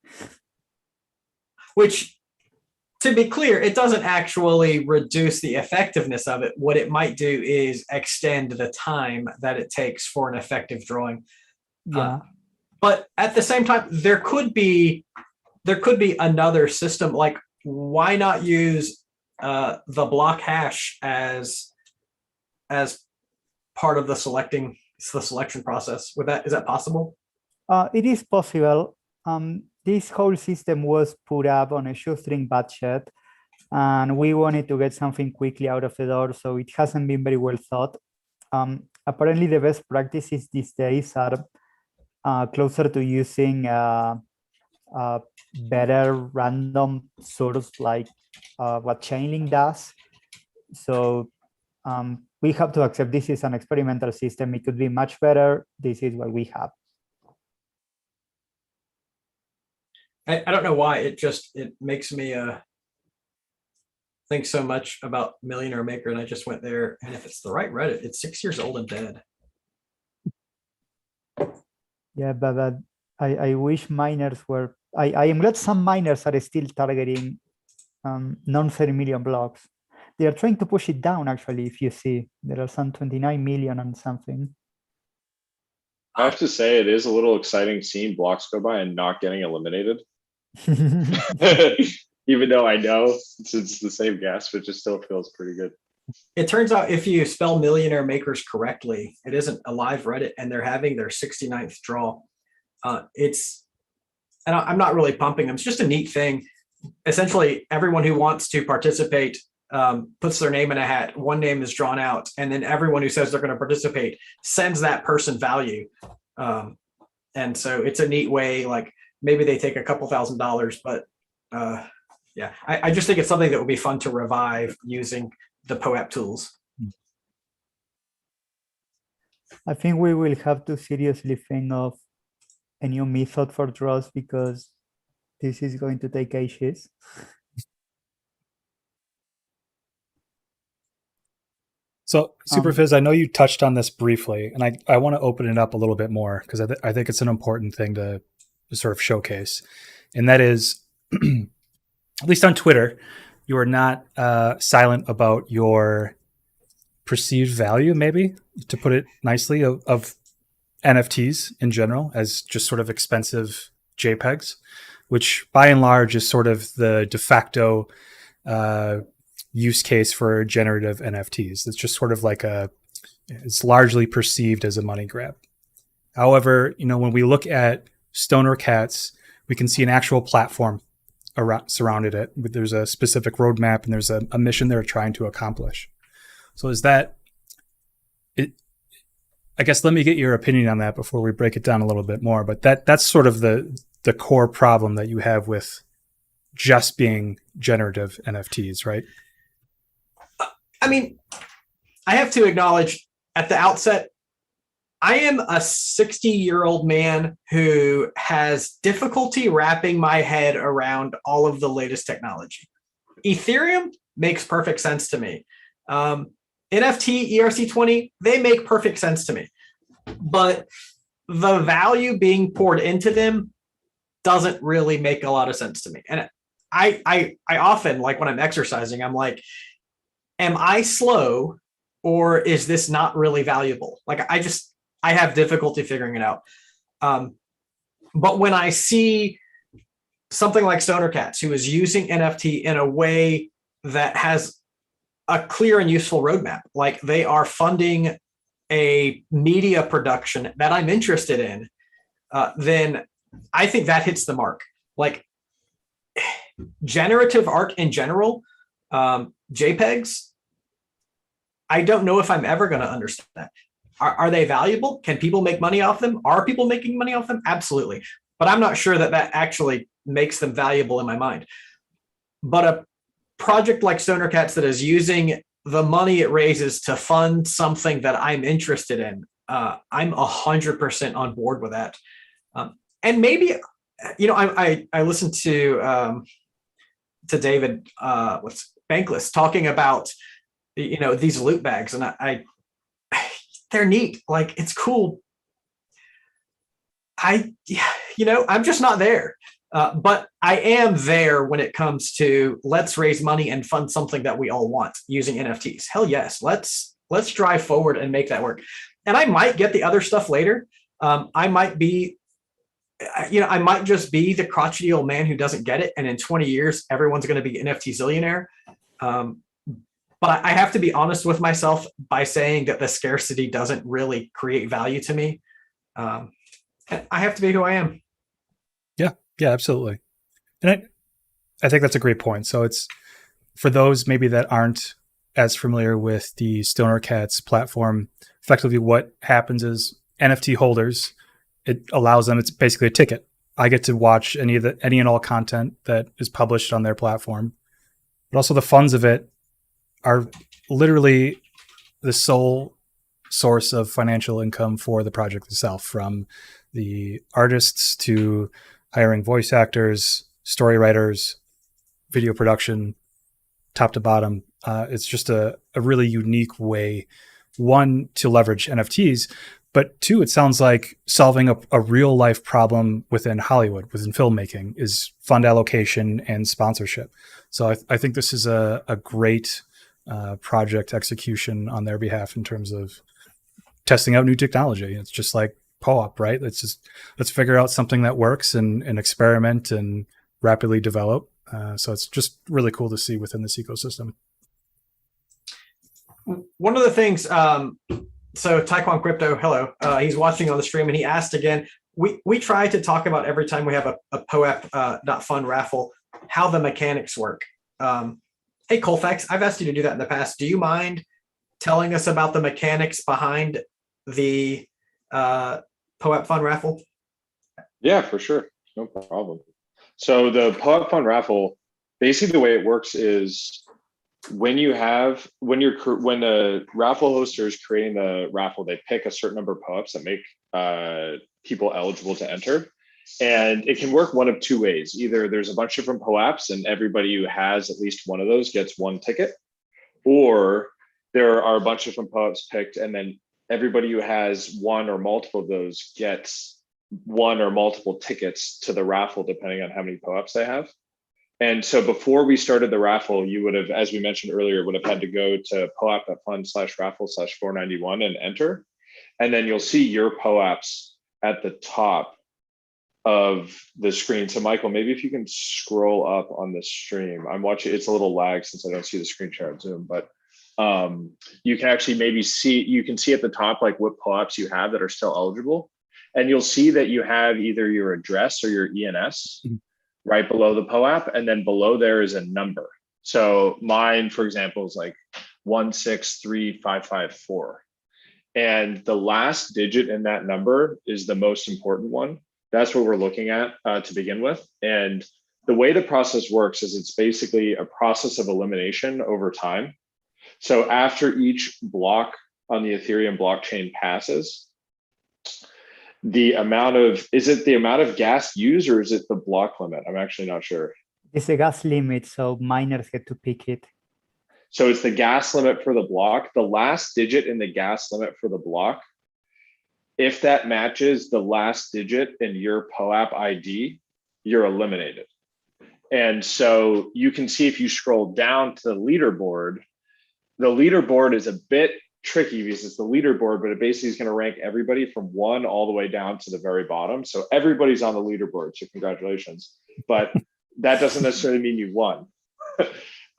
Which, to be clear, it doesn't actually reduce the effectiveness of it. What it might do is extend the time that it takes for an effective drawing. Yeah. But at the same time, there could be another system. Like, why not use the block hash as part of the selection process? Is that possible? It is possible. This whole system was put up on a shoestring budget, and we wanted to get something quickly out of the door, so it hasn't been very well thought. Apparently, the best practices these days are closer to using better random source like what Chainlink does. So we have to accept this is an experimental system. It could be much better. This is what we have. I don't know why it makes me think so much about Millionaire Maker, and I just went there, and if it's the right Reddit, it's 6 years old and dead. Yeah, but I wish miners were. I am glad some miners are still targeting non-30 million blocks. They are trying to push it down. Actually, if you see, there are some 29 million and something. I have to say, it is a little exciting seeing blocks go by and not getting eliminated. even though I know it's the same gas, but it just still feels pretty good. It turns out if you spell millionaire makers correctly, it isn't a live Reddit, and they're having their 69th draw. And I'm not really pumping them. It's just a neat thing. Essentially, everyone who wants to participate puts their name in a hat. One name is drawn out, and then everyone who says they're going to participate sends that person value. And so it's a neat way. Like maybe they take a couple $1,000s, but yeah, I just think it's something that would be fun to revive using the POAP tools. I think we will have to seriously think of a new method for draws because this is going to take ages. So Superfizz, I know you touched on this briefly, and I want to open it up a little bit more because I think it's an important thing to sort of showcase. And that is, at least on Twitter, you are not silent about your perceived value, maybe, to put it nicely, of NFTs in general as just sort of expensive JPEGs, which by and large is sort of the de facto use case for generative NFTs. It's just sort of like it's largely perceived as a money grab. However, when we look at Stoner Cats, we can see an actual platform surrounded it. There's a specific roadmap and there's a mission they're trying to accomplish. So is that it? I guess let me get your opinion on that before we break it down a little bit more. But that's sort of the core problem that you have with just being generative NFTs, right? I mean, I have to acknowledge at the outset, I am a 60-year-old man who has difficulty wrapping my head around all of the latest technology. Ethereum makes perfect sense to me. NFT, ERC20, they make perfect sense to me. But the value being poured into them doesn't really make a lot of sense to me. And I often, like when I'm exercising, I'm like, am I slow or is this not really valuable? Like I have difficulty figuring it out. But when I see something like Stoner Cats, who is using NFT in a way that has a clear and useful roadmap, like they are funding a media production that I'm interested in, then I think that hits the mark. Like generative art in general, JPEGs, I don't know if I'm ever going to understand that. Are they valuable? Can people make money off them? Are people making money off them? Absolutely. But I'm not sure that actually makes them valuable in my mind. But a project like Stoner Cats that is using the money it raises to fund something that I'm interested in, I'm 100% on board with that. And maybe, I listened to David Bankless talking about, these loot bags, and they're neat. Like, it's cool. I'm just not there. But I am there when it comes to let's raise money and fund something that we all want using NFTs. Hell yes. Let's drive forward and make that work. And I might get the other stuff later. I might just be the crotchety old man who doesn't get it. And in 20 years, everyone's going to be NFT zillionaire. But I have to be honest with myself by saying that the scarcity doesn't really create value to me. I have to be who I am. Yeah, absolutely. And I think that's a great point. So it's for those maybe that aren't as familiar with the Stoner Cats platform, effectively what happens is NFT holders, it allows them, it's basically a ticket. I get to watch any and all content that is published on their platform, but also the funds of it are literally the sole source of financial income for the project itself, from the artists to hiring voice actors, story writers, video production, top to bottom. It's just a really unique way, one, to leverage NFTs, but two, it sounds like solving a real life problem within Hollywood, within filmmaking, is fund allocation and sponsorship. So I think this is a great project execution on their behalf in terms of testing out new technology. It's just like POAP, right? Let's figure out something that works and experiment and rapidly develop. So it's just really cool to see within this ecosystem. One of the things, so Taekwon Crypto, hello, he's watching on the stream, and he asked again, we try to talk about every time we have a POAP.fun raffle, how the mechanics work. Hey, Colfax, I've asked you to do that in the past. Do you mind telling us about the mechanics behind the POAP.fun raffle? Yeah, for sure. No problem. So the POAP.fun raffle, basically the way it works is when a raffle hoster is creating the raffle, they pick a certain number of POAPs that make people eligible to enter. And it can work one of two ways. Either there's a bunch of different POAPs and everybody who has at least one of those gets one ticket, or there are a bunch of different POAPs picked and then everybody who has one or multiple of those gets one or multiple tickets to the raffle, depending on how many POAPs they have. And so before we started the raffle, you would have, as we mentioned earlier, would have had to go to POAP.fun/raffle/491 and enter. And then you'll see your POAPs at the top of the screen. So Michael, maybe if you can scroll up on the stream. I'm watching, it's a little lag since I don't see the screen share on Zoom, but you can actually maybe see, you can see at the top like what POAPs you have that are still eligible. And you'll see that you have either your address or your ENS right below the POAP, and then below there is a number. So mine, for example, is like 163554. And the last digit in that number is the most important one. That's what we're looking at to begin with. And the way the process works is it's basically a process of elimination over time. So after each block on the Ethereum blockchain passes, the amount of, is it the amount of gas used or is it the block limit? I'm actually not sure. It's a gas limit, so miners get to pick it. So it's the gas limit for the block. The last digit in the gas limit for the block, if that matches the last digit in your POAP ID, you're eliminated. And so you can see if you scroll down to the leaderboard is a bit tricky because it's the leaderboard, but it basically is going to rank everybody from 1 all the way down to the very bottom. So everybody's on the leaderboard. So congratulations. But that doesn't necessarily mean you won.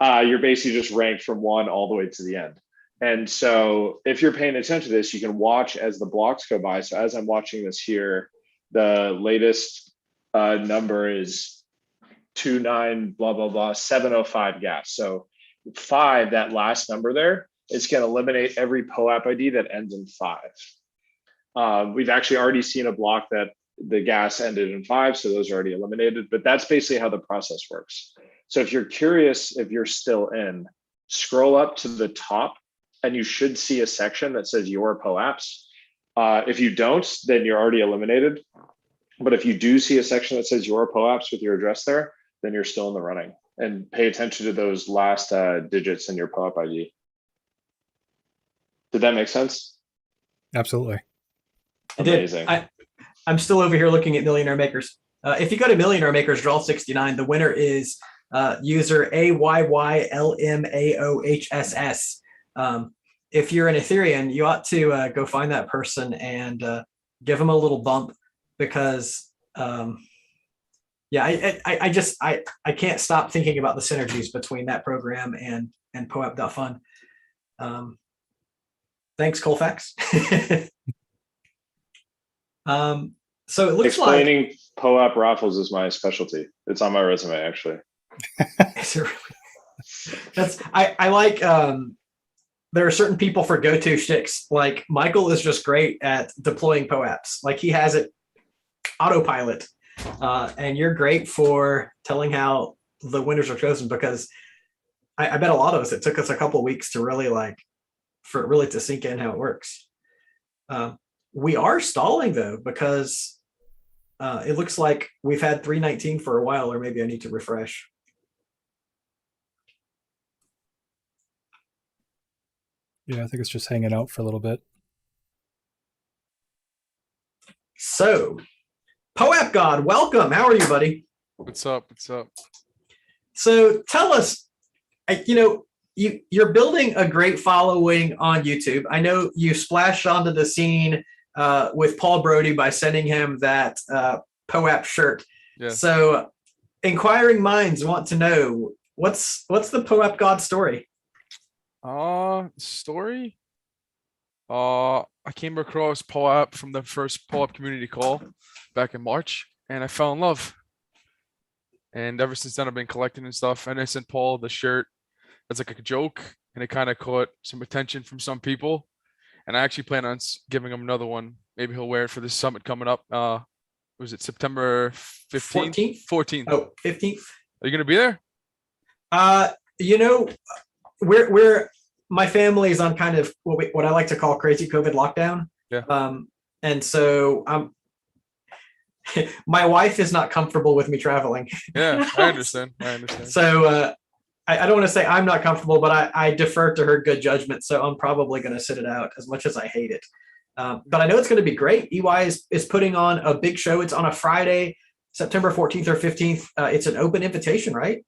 You're basically just ranked from 1 all the way to the end. And so if you're paying attention to this, you can watch as the blocks go by. So as I'm watching this here, the latest number is 29 blah, blah, blah, 705 gas. So 5, that last number there, it's going to eliminate every POAP ID that ends in 5. We've actually already seen a block that the gas ended in 5, so those are already eliminated, but that's basically how the process works. So if you're curious, if you're still in, scroll up to the top and you should see a section that says your POAPs. If you don't, then you're already eliminated. But if you do see a section that says your POAPs with your address there, then you're still in the running. And pay attention to those last digits in your POAP ID. Did that make sense? Absolutely. Amazing. I'm still over here looking at Millionaire Makers. If you go to Millionaire Makers Draw 69, the winner is user AYYLMAOHSS. If you're an Ethereum, you ought to go find that person and give them a little bump because, yeah, I can't stop thinking about the synergies between that program and POAP.fun. Thanks, Colfax. So it looks explaining like POAP raffles is my specialty. It's on my resume, actually. Is it really? I like there are certain people for go-to shticks. Like Michael is just great at deploying POAPs. Like he has it autopilot. And you're great for telling how the winners are chosen because I bet a lot of us, it took us a couple of weeks to really for it really to sink in how it works. We are stalling though, because it looks like we've had 319 for a while, or maybe I need to refresh. Yeah, I think it's just hanging out for a little bit. So, POAP God, welcome. How are you, buddy? What's up? What's up? So tell us, you're building a great following on YouTube. I know you splashed onto the scene with Paul Brody by sending him that POAP shirt. Yeah. So inquiring minds want to know what's the POAP God story? Story. I came across POAP from the first POAP community call back in March, and I fell in love. And ever since then, I've been collecting and stuff. And I sent Paul the shirt as like a joke, and it kind of caught some attention from some people. And I actually plan on giving him another one. Maybe he'll wear it for this summit coming up. Was it September 15th? 14th. Oh, 15th. Are you gonna be there? You know, we're my family is on kind of what I like to call crazy COVID lockdown. Yeah. And so my wife is not comfortable with me traveling. Yeah, I understand. So I don't want to say I'm not comfortable, but I defer to her good judgment. So I'm probably going to sit it out as much as I hate it. But I know it's going to be great. EY is putting on a big show. It's on a Friday, September 14th or 15th. It's an open invitation, right?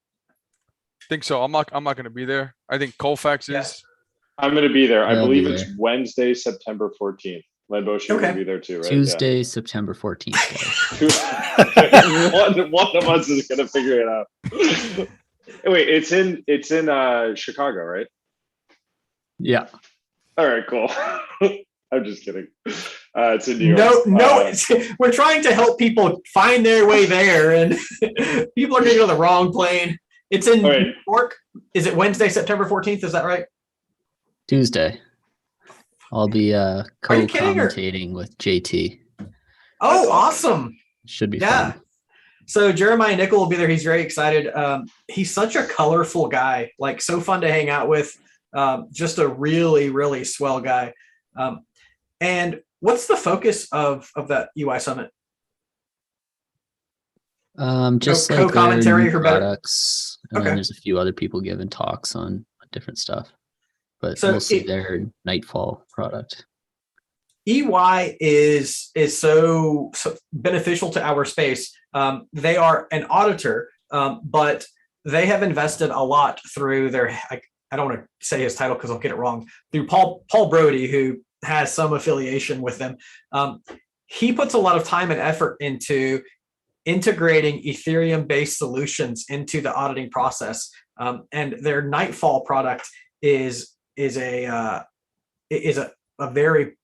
I think so. I'm not going to be there. I think Colfax is. I'm going to be there. I I'll believe be it's there. Wednesday, September 14th. Ledbosch, you're going to be there too, right? Tuesday, September 14th. one of us is going to figure it out. Wait, it's in Chicago, right? Yeah. All right, cool. I'm just kidding. It's in New York. No, we're trying to help people find their way there, and people are going to go on the wrong plane. It's in New York. Is it Wednesday, September 14th? Is that right? Tuesday. I'll be co-commentating with JT. Oh, awesome. Should be fun. So Jeremiah Nickel will be there. He's very excited. He's such a colorful guy, like so fun to hang out with. Just a really, really swell guy. And what's the focus of that UI summit? Just like co-commentary for products. And then there's a few other people giving talks on different stuff. But mostly their Nightfall product. EY is so beneficial to our space. They are an auditor, but they have invested a lot through their, I don't want to say his title because I'll get it wrong, through Paul Brody, who has some affiliation with them. He puts a lot of time and effort into integrating Ethereum-based solutions into the auditing process. And their Nightfall product is a very,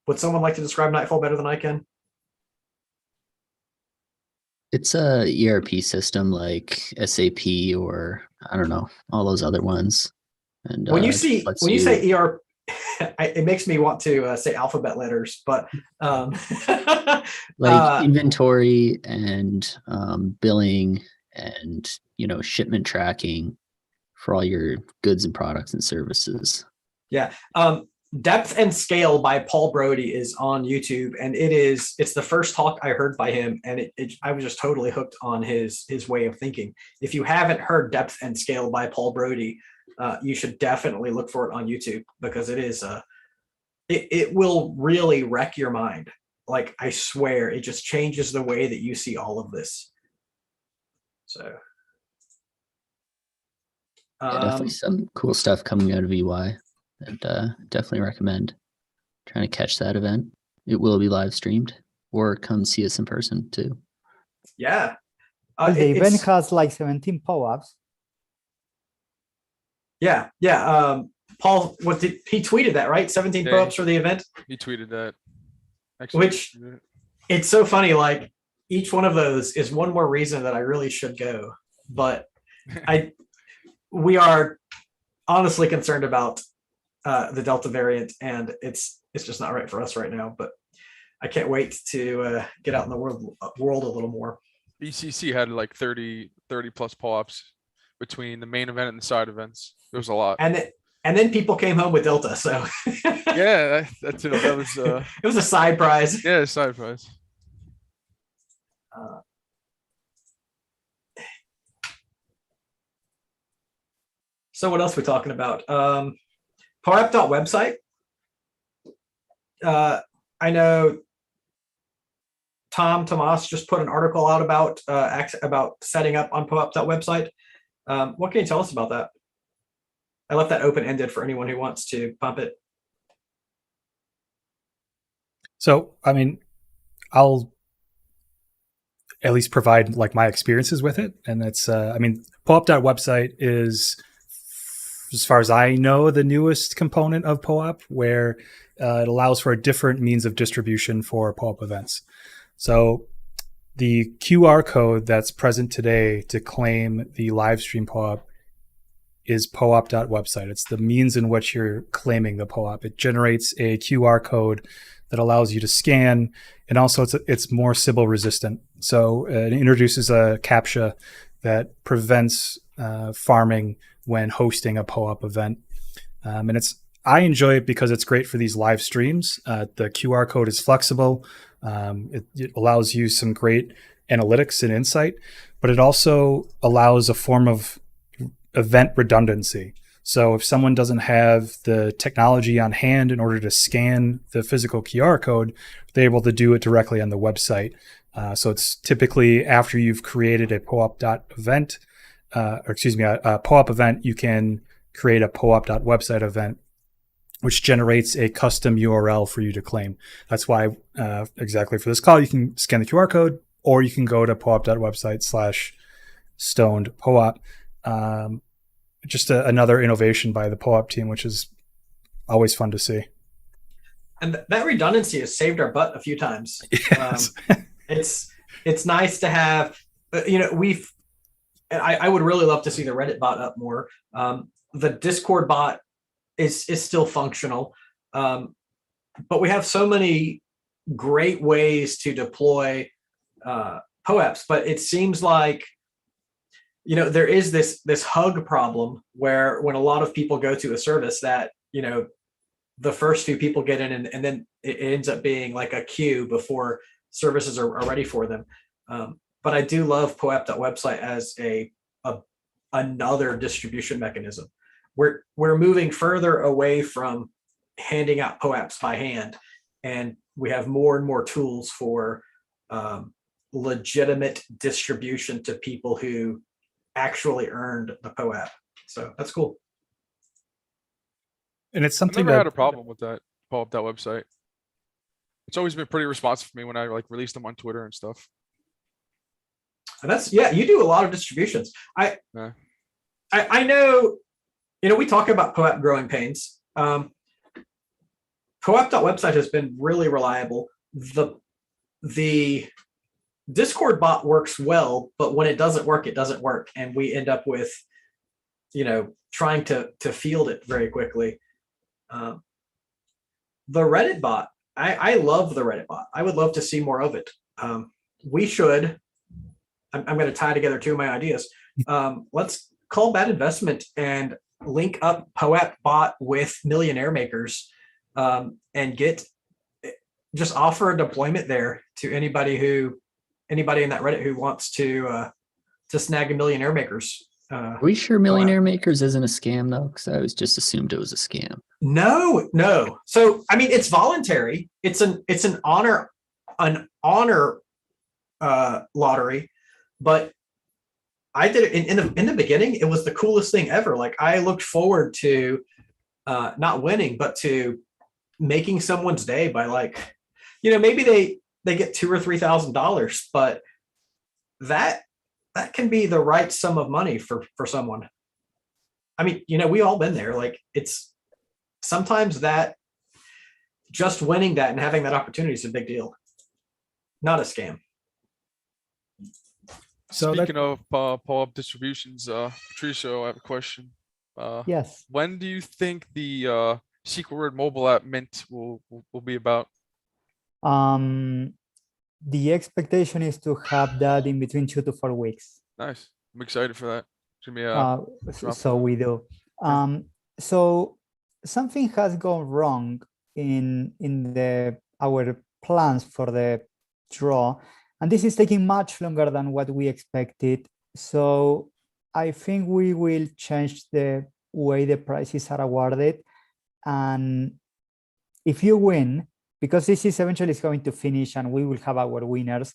would someone like to describe Nightfall better than I can? It's a ERP system like SAP or I don't know, all those other ones. And when you say ERP, it makes me want to say alphabet letters, but like inventory and billing and shipment tracking for all your goods and products and services. Yeah. Depth and Scale by Paul Brody is on YouTube, and it's the first talk I heard by him, and I was just totally hooked on his way of thinking. If you haven't heard Depth and Scale by Paul Brody, you should definitely look for it on YouTube, because it will really wreck your mind. Like, I swear, it just changes the way that you see all of this. So definitely some cool stuff coming out of EY. And definitely recommend trying to catch that event. It will be live streamed, or come see us in person too. Yeah. The event has like 17 POAPs. Yeah. Paul, he tweeted that, right? 17 POAPs for the event. He tweeted that. Which it's so funny. Like, each one of those is one more reason that I really should go. But we are honestly concerned about the Delta variant, and it's just not right for us right now. But I can't wait to get out in the world a little more. ECC had like 30 plus POAPs between the main event and the side events. There was a lot. And then people came home with Delta. So yeah, that was it was a side prize. Yeah, a side prize. So what else are we talking about? POAP.website. I know Tomas just put an article out about setting up on POAP.website. What can you tell us about that? I left that open-ended for anyone who wants to pump it. So, I mean, at least provide like my experiences with it. And it's, I mean, POAP.art website is, as far as I know, the newest component of POAP, where it allows for a different means of distribution for POAP events. So the QR code that's present today to claim the live stream POAP is POAP.website. It's the means in which you're claiming the POAP. It generates a QR code that allows you to scan, and also it's more Sybil resistant. So it introduces a CAPTCHA that prevents farming when hosting a POAP event. And I enjoy it because it's great for these live streams. The QR code is flexible. It allows you some great analytics and insight, but it also allows a form of event redundancy. So if someone doesn't have the technology on hand in order to scan the physical QR code, they're able to do it directly on the website. So it's typically after you've created a POAP.event, a POAP event, you can create a POAP.website event, which generates a custom URL for you to claim. That's why exactly for this call, you can scan the QR code, or you can go to POAP.website/stoned-POAP. Just another innovation by the POAP team, which is always fun to see. And that redundancy has saved our butt a few times. Yes. It's nice to have, I would really love to see the Reddit bot up more. The Discord bot is still functional. But we have so many great ways to deploy POAPs, but it seems like, there is this hug problem where when a lot of people go to a service that, the first few people get in and then it ends up being like a queue before services are ready for them. But I do love POAP.website as another distribution mechanism. We're moving further away from handing out POAPs by hand, and we have more and more tools for legitimate distribution to people who actually earned the POAP. So that's cool. And it's I've something never that had a problem with that POAP.website. It's always been pretty responsive for me when I release them on Twitter and stuff. And you do a lot of distributions. I know, we talk about POAP growing pains. POAP.website has been really reliable. The Discord bot works well, but when it doesn't work, it doesn't work. And we end up with, trying to field it very quickly. The Reddit bot, I love the Reddit bot. I would love to see more of it. We should, I'm going to tie together two of my ideas. Let's call bad investment and link up POAP bot with millionaire makers, and just offer a deployment there to anybody in that Reddit who wants to snag a millionaire makers. Are we sure millionaire makers isn't a scam though? Because I always just assumed it was a scam. No. So it's voluntary. It's an honor lottery, but I did it in the beginning. It was the coolest thing ever. Like, I looked forward to not winning, but to making someone's day by maybe they get $2,000 or $3,000, but that can be the right sum of money for someone. We all been there. It's sometimes that just winning that and having that opportunity is a big deal, not a scam. So speaking of POAP distributions, Patricio, I have a question. Yes. When do you think the secret word mobile app mint will be about? The expectation is to have that in between 2 to 4 weeks. Nice. I'm excited for that. So we do. So something has gone wrong in our plans for the draw, and this is taking much longer than what we expected. So I think we will change the way the prizes are awarded, and if you win, because this is eventually going to finish and we will have our winners.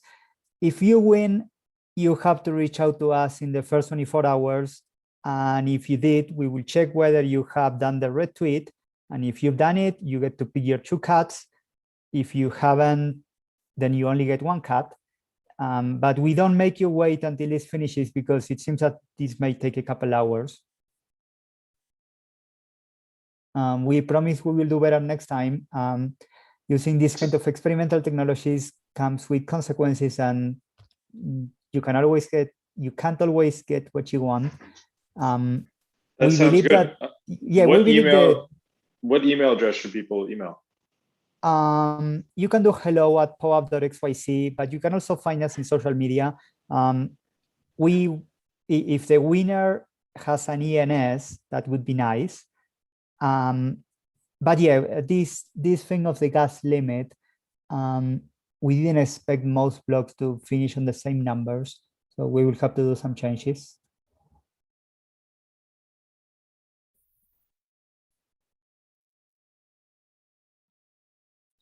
If you win, you have to reach out to us in the first 24 hours. And if you did, we will check whether you have done the retweet. And if you've done it, you get to pick your 2 cats. If you haven't, then you only get 1 cat. But we don't make you wait until this finishes because it seems that this may take a couple hours. We promise we will do better next time. Using this kind of experimental technologies comes with consequences, and you can't always get what you want. That we sounds believe good. that, yeah, we believe that. What email address should people email? You can do hello@POAP.xyz, but you can also find us in social media. If the winner has an ENS, that would be nice. But yeah, this thing of the gas limit, we didn't expect most blocks to finish on the same numbers, so we will have to do some changes.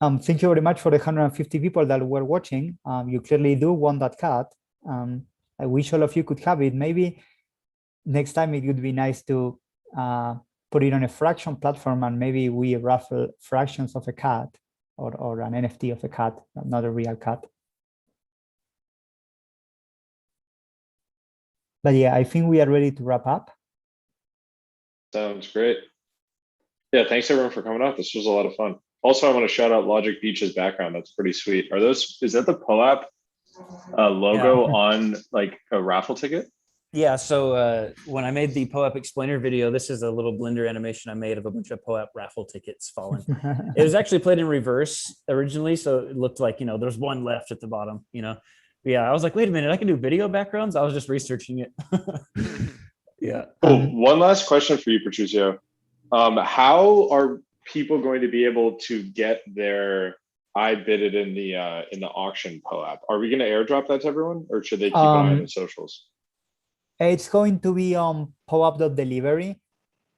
Thank you very much for the 150 people that were watching. You clearly do want that cat. I wish all of you could have it. Maybe next time it would be nice to put it on a fraction platform, and maybe we raffle fractions of a cat or an NFT of a cat, not a real cat. But yeah, I think we are ready to wrap up. Sounds great. Yeah, thanks everyone for coming out. This was a lot of fun. Also, I want to shout out Logic Beach's background. That's pretty sweet. Is that the POAP logo on like a raffle ticket? Yeah, so when I made the POAP explainer video, this is a little Blender animation I made of a bunch of POAP raffle tickets falling. It was actually played in reverse originally, so it looked like, there's one left at the bottom, Yeah, I was like, wait a minute, I can do video backgrounds? I was just researching it. Yeah. Cool. One last question for you, Patricio. How are people going to be able to get their I bidded in the auction POAP? Are we going to airdrop that to everyone, or should they keep an eye on the socials? It's going to be on POAP.delivery,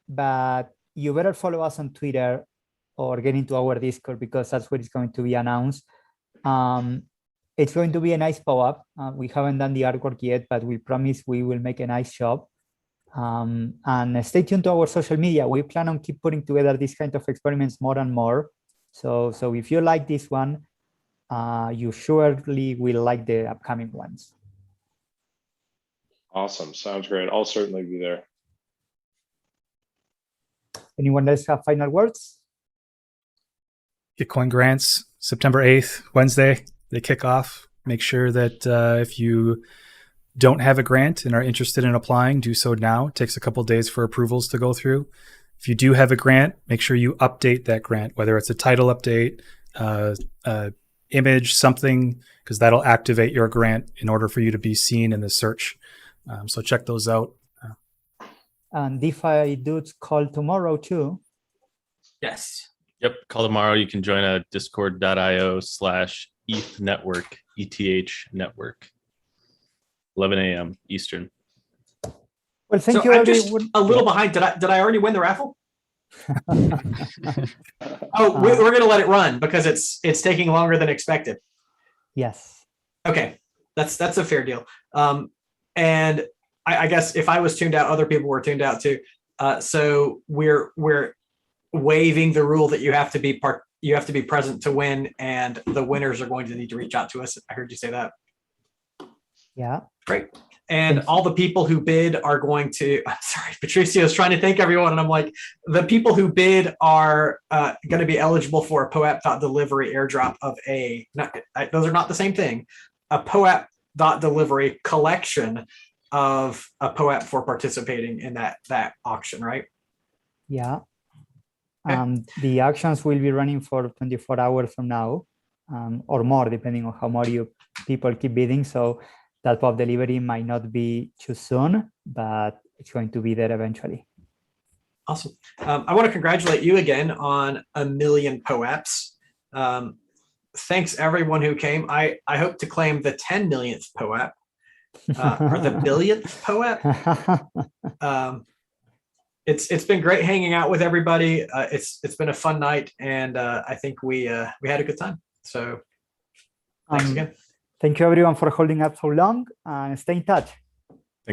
but you better follow us on Twitter or get into our Discord, because that's where it's going to be announced. It's going to be a nice POAP. We haven't done the artwork yet, but we promise we will make a nice job. And stay tuned to our social media. We plan on keep putting together these kind of experiments more and more. So if you like this one, you surely will like the upcoming ones. Awesome. Sounds great. I'll certainly be there. Anyone else have final words? Bitcoin grants, September 8th, Wednesday, they kick off. Make sure that if you don't have a grant and are interested in applying, do so now. It takes a couple of days for approvals to go through. If you do have a grant, make sure you update that grant, whether it's a title update, image, something, because that'll activate your grant in order for you to be seen in the search. So check those out. And DeFi dudes call tomorrow too. Yes. Yep. Call tomorrow. You can join a discord.io/ETH network, ETH network. 11 a.m. Eastern. Well, thank So you. I'm just a little behind. Did I already win the raffle? Oh, we're going to let it run because it's taking longer than expected. Yes. Okay, that's a fair deal. And I guess if I was tuned out, other people were tuned out too. So we're waiving the rule that you have to be present to win, and the winners are going to need to reach out to us. I heard you say that. Yeah. Great. And all the people who bid are going to, I'm sorry, Patricio is trying to thank everyone. And I'm like, the people who bid are going to be eligible for a POAP.delivery airdrop of those are not the same thing, a POAP.delivery collection of a POAP for participating in that auction, right? Yeah. Okay. The auctions will be running for 24 hours from now, or more, depending on how more people keep bidding. So that POAP delivery might not be too soon, but it's going to be there eventually. Awesome. I want to congratulate you again on 1 million POAPs. Thanks everyone who came. I hope to claim the 10 millionth POAP or the billionth POAP. It's been great hanging out with everybody. It's been a fun night, and I think we had a good time. So thanks again. Thank you everyone for holding up so long, and stay in touch.